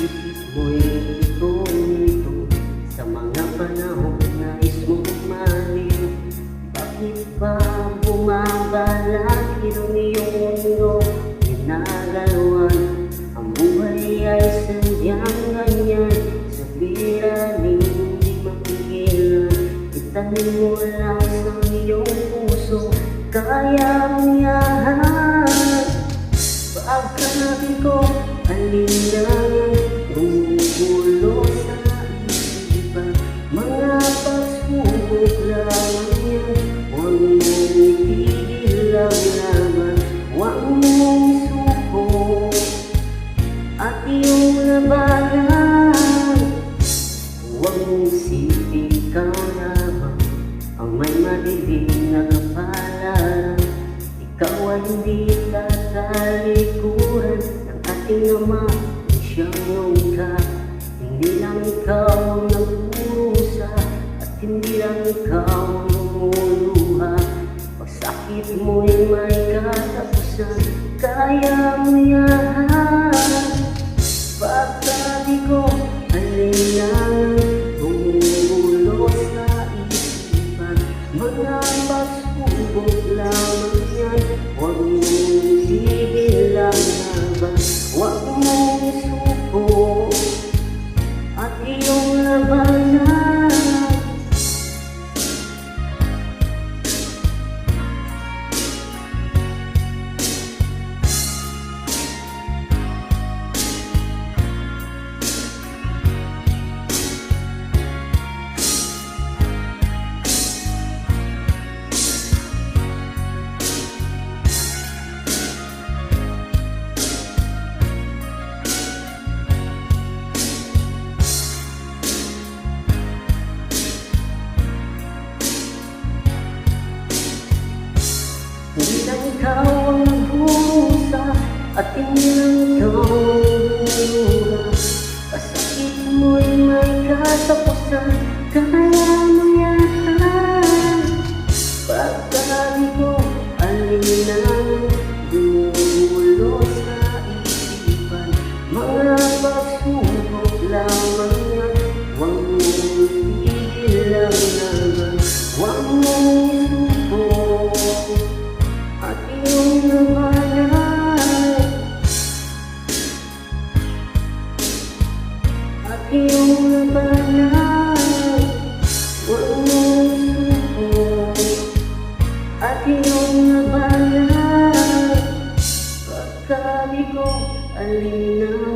isip mo'y ito sa mga panahong nais mong umalis. Bakit ba bumabalakid ang iyong mundo? Ginagalawan ang buhay ay sadyang ganyan. Sa biraning hindi mapigilan, itanim mo lang sa iyong puso, kaya mong yahan. Pagkanabi ko, alinlangan gumugulo sa isipan. Mga pagsubok lamang yan, huwag mong itigil ang laban. Huwag mong isuko at iyong labanan. Huwag mong isipin ikaw lamang ang may madilim na kapalaran. Ikaw ay hindi tatalikuran ng ating Ama na siyang lumikha. Hindi lang ikaw ang nagpurusa at hindi lang ikaw ang lumuluha. Pagsakit mo'y may katapusan, kaya mo yan. Pagkabi ko, alinlangan gumugulo sa isipan. Mga pagsubok lamang yan, huwag mong itigil ang laban. Huwag mong isuko at iyong labanan. Hindi lang ikaw ang nagbusa at hindi lang ikaw ang lumuluha. Pasakit mo'y may katapusan, kaya mo yan. Pagkabi ko, alinlangan gumugulo sa isipan. Mga pagsubok lamang yan, huwag mong itigil ang laban. Huwag mong isuko at iyong labanan. At iyong labanan. Huwag mong isuko at iyong labanan. Pagkabi ko, alinlangan